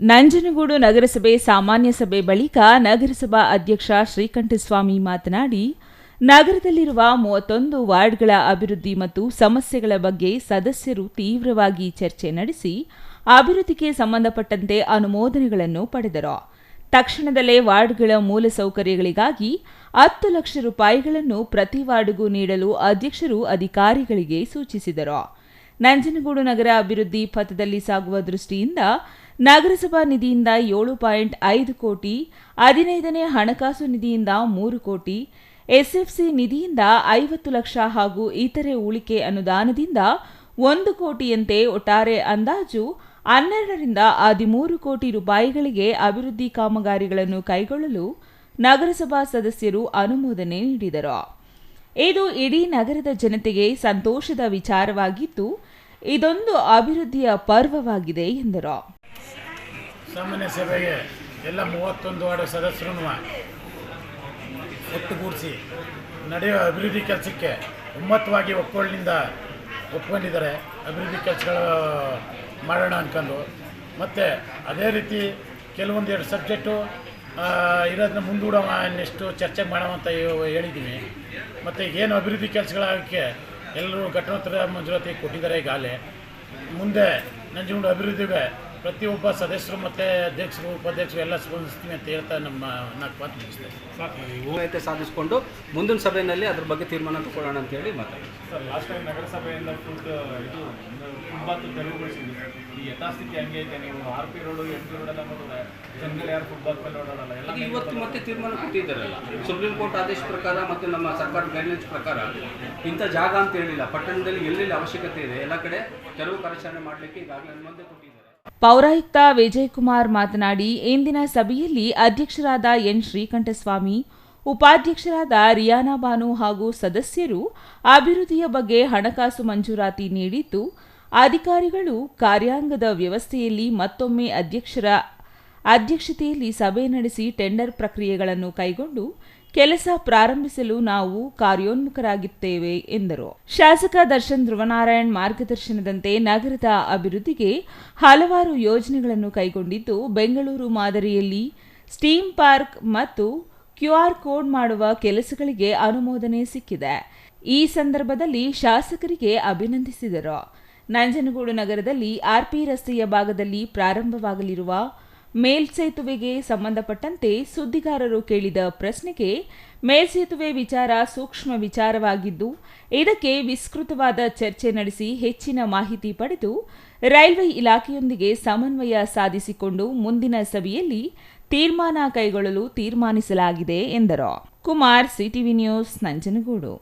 ನಂಜನಗೂಡು ನಗರಸಭೆ ಸಾಮಾನ್ಯ ಸಭೆ ಬಳಿಕ ನಗರಸಭಾ ಅಧ್ಯಕ್ಷ ಶ್ರೀಕಂಠಸ್ವಾಮಿ ಮಾತನಾಡಿ, ನಗರದಲ್ಲಿರುವ 31 ವಾರ್ಡ್ಗಳ ಅಭಿವೃದ್ಧಿ ಮತ್ತು ಸಮಸ್ಯೆಗಳ ಬಗ್ಗೆ ಸದಸ್ಯರು ತೀವ್ರವಾಗಿ ಚರ್ಚೆ ನಡೆಸಿ ಅಭಿವೃದ್ಧಿಗೆ ಸಂಬಂಧಪಟ್ಟಂತೆ ಅನುಮೋದನೆಗಳನ್ನು ಪಡೆದರು. ತಕ್ಷಣದಲ್ಲೇ ವಾರ್ಡ್ಗಳ ಮೂಲಸೌಕರ್ಯಗಳಿಗಾಗಿ 10 ಲಕ್ಷ ರೂಪಾಯಿಗಳನ್ನು ಪ್ರತಿ ವಾರ್ಡ್ಗೂ ನೀಡಲು ಅಧ್ಯಕ್ಷರು ಅಧಿಕಾರಿಗಳಿಗೆ ಸೂಚಿಸಿದರು. ನಂಜನಗೂಡು ನಗರ ಅಭಿವೃದ್ಧಿ ಪಥದಲ್ಲಿ ಸಾಗುವ ದೃಷ್ಟಿಯಿಂದ ನಗರಸಭಾ ನಿಧಿಯಿಂದ 7.5 ಕೋಟಿ, 15ನೇ ಹಣಕಾಸು ನಿಧಿಯಿಂದ 3 ಕೋಟಿ, ಎಸ್ಎಫ್ಸಿ ನಿಧಿಯಿಂದ 50 ಲಕ್ಷ ಹಾಗೂ ಇತರೆ ಉಳಿಕೆ ಅನುದಾನದಿಂದ 1 ಕೋಟಿಯಂತೆ ಒಟ್ಟಾರೆ ಅಂದಾಜು 12ರಿಂದ 13 ಕೋಟಿ ರೂಪಾಯಿಗಳಿಗೆ ಅಭಿವೃದ್ಧಿ ಕಾಮಗಾರಿಗಳನ್ನು ಕೈಗೊಳ್ಳಲು ನಗರಸಭಾ ಸದಸ್ಯರು ಅನುಮೋದನೆ ನೀಡಿದರು. ಇದು ಇಡೀ ನಗರದ ಜನತೆಗೆ ಸಂತೋಷದ ವಿಚಾರವಾಗಿದ್ದು, ಇದೊಂದು ಅಭಿವೃದ್ಧಿಯ ಪರ್ವವಾಗಿದೆ ಎಂದರು. ಸಾಮಾನ್ಯ ಸಭೆಗೆ ಎಲ್ಲ 31 ವಾರ್ಡ್ ಸದಸ್ಯರನ್ನು ಒಟ್ಟುಗೂಡಿಸಿ ನಡೆಯುವ ಅಭಿವೃದ್ಧಿ ಕೆಲಸಕ್ಕೆ ಒಮ್ಮತವಾಗಿ ಒಪ್ಕೊಂಡಿದ್ದಾರೆ. ಅಭಿವೃದ್ಧಿ ಕೆಲಸಗಳು ಮಾಡೋಣ ಅಂದ್ಕೊಂಡು, ಮತ್ತು ಅದೇ ರೀತಿ ಕೆಲವೊಂದೆರಡು ಸಬ್ಜೆಕ್ಟು ಇರೋದನ್ನ ಮುಂದೂಡೋಣ, ಇನ್ನೆಷ್ಟು ಚರ್ಚೆ ಮಾಡೋಣ ಅಂತ ಹೇಳಿದ್ದೀವಿ. ಮತ್ತು ಏನು ಅಭಿವೃದ್ಧಿ ಕೆಲಸಗಳಾಗಕ್ಕೆ ಎಲ್ಲರೂ ಘಟನೋತ್ತರ ಮಂಜೂರಾತಿ ಕೊಟ್ಟಿದ್ದಾರೆ. ಈಗಾಗಲೇ ಮುಂದೆ ನಂಜನಗೂಡು ಅಭಿವೃದ್ಧಿಗೆ ಪ್ರತಿಯೊಬ್ಬ ಸದಸ್ಯರು ಮತ್ತು ಅಧ್ಯಕ್ಷರು, ಉಪಾಧ್ಯಕ್ಷರು ಎಲ್ಲ ಸ್ಪಂದಿಸ್ತೀವಿ ಅಂತ ಹೇಳ್ತಾ ನಮ್ಮ 4 ಮಾತು ಮುಗಿಸ್ತೇವೆ. ಸಾಧಿಸಿಕೊಂಡು ಮುಂದಿನ ಸಭೆಯಲ್ಲಿ ಅದ್ರ ಬಗ್ಗೆ ತೀರ್ಮಾನ ತಗೊಳ್ಳೋಣ ಅಂತೇಳಿ ಮಾತಾಡಿ. ಸರ್, ಲಾಸ್ಟ್ ಟೈಮ್ ನಗರಸಭೆಯಿಂದ ಫುಟ್ಪಾತ್ ತೆರವುಗೊಳಿಸಿದ್ವಿ. ಈ ಯಥಾಸ್ಥಿತಿ ಹಂಗೆ ಐತೆ. ನೀವು RP ರೋಡು, MP ರೋಡೆಲ್ಲ ನೋಡಿದ್ರೆ ಜನಗಳು ಯಾರು ಫುಟ್ಪಾತ್ ಮೇಲೆ ಓಡಾಡಲ್ಲ. ಎಲ್ಲ ಇವತ್ತು ಮತ್ತೆ ತೀರ್ಮಾನ ಕೊಟ್ಟಿದ್ದಾರಲ್ಲ, ಸುಪ್ರೀಂ ಕೋರ್ಟ್ ಆದೇಶ ಪ್ರಕಾರ ಮತ್ತು ನಮ್ಮ ಸರ್ಕಾರ ಗೈಡ್ಲೈನ್ಸ್ ಪ್ರಕಾರ ಇಂಥ ಜಾಗ ಅಂತ ಹೇಳಿಲ್ಲ. ಪಟ್ಟಣದಲ್ಲಿ ಎಲ್ಲೆಲ್ಲಿ ಅವಶ್ಯಕತೆ ಇದೆ ಎಲ್ಲ ಕಡೆ ತೆರವು ಕಾರ್ಯಾಚರಣೆ ಮಾಡಲಿಕ್ಕೆ ಈಗಾಗಲೇ ಅನುಮತಿ ಕೊಟ್ಟಿದ್ದಾರೆ. ಪೌರಾಯುಕ್ತ ವಿಜಯಕುಮಾರ್ ಮಾತನಾಡಿ, ಇಂದಿನ ಸಭೆಯಲ್ಲಿ ಅಧ್ಯಕ್ಷರಾದ ಎನ್ ಶ್ರೀಕಂಠಸ್ವಾಮಿ, ಉಪಾಧ್ಯಕ್ಷರಾದ ರಿಯಾನಾ ಬಾನು ಹಾಗೂ ಸದಸ್ಯರು ಅಭಿವೃದ್ಧಿಯ ಬಗ್ಗೆ ಹಣಕಾಸು ಮಂಜೂರಾತಿ ನೀಡಿದ್ದು, ಅಧಿಕಾರಿಗಳು ಕಾರ್ಯಾಂಗದ ವ್ಯವಸ್ಥೆಯಲ್ಲಿ ಮತ್ತೊಮ್ಮೆ ಅಧ್ಯಕ್ಷತೆಯಲ್ಲಿ ಸಭೆ ನಡೆಸಿ ಟೆಂಡರ್ ಪ್ರಕ್ರಿಯೆಗಳನ್ನು ಕೈಗೊಂಡು ಕೆಲಸ ಪ್ರಾರಂಭಿಸಲು ನಾವು ಕಾರ್ಯೋನ್ಮುಖರಾಗಿದ್ದೇವೆ ಎಂದರು. ಶಾಸಕ ದರ್ಶನ್ ಧ್ರುವನಾರಾಯಣ್ ಮಾರ್ಗದರ್ಶನದಂತೆ ನಗರದ ಅಭಿವೃದ್ಧಿಗೆ ಹಲವಾರು ಯೋಜನೆಗಳನ್ನು ಕೈಗೊಂಡಿದ್ದು, ಬೆಂಗಳೂರು ಮಾದರಿಯಲ್ಲಿ ಸ್ಟೀಮ್ ಪಾರ್ಕ್ ಮತ್ತು QR ಕೋಡ್ ಮಾಡುವ ಕೆಲಸಗಳಿಗೆ ಅನುಮೋದನೆ ಸಿಕ್ಕಿದೆ. ಈ ಸಂದರ್ಭದಲ್ಲಿ ಶಾಸಕರಿಗೆ ಅಭಿನಂದಿಸಿದರು. ನಂಜನಗೂಡು ನಗರದಲ್ಲಿ RP ರಸ್ತೆಯ ಭಾಗದಲ್ಲಿ ಪ್ರಾರಂಭವಾಗಲಿರುವ ಮೇಲ್ಸೇತುವೆಗೆ ಸಂಬಂಧಪಟ್ಟಂತೆ ಸುದ್ದಿಗಾರರು ಕೇಳಿದ ಪ್ರಶ್ನೆಗೆ, ಮೇಲ್ಸೇತುವೆ ವಿಚಾರ ಸೂಕ್ಷ್ಮ ವಿಚಾರವಾಗಿದ್ದು, ಇದಕ್ಕೆ ವಿಸ್ತೃತವಾದ ಚರ್ಚೆ ನಡೆಸಿ ಹೆಚ್ಚಿನ ಮಾಹಿತಿ ಪಡೆದು ರೈಲ್ವೆ ಇಲಾಖೆಯೊಂದಿಗೆ ಸಮನ್ವಯ ಸಾಧಿಸಿಕೊಂಡು ಮುಂದಿನ ಸಭೆಯಲ್ಲಿ ತೀರ್ಮಾನ ಕೈಗೊಳ್ಳಲು ತೀರ್ಮಾನಿಸಲಾಗಿದೆ ಎಂದರು. Kumar, CTV news, Nanjangud.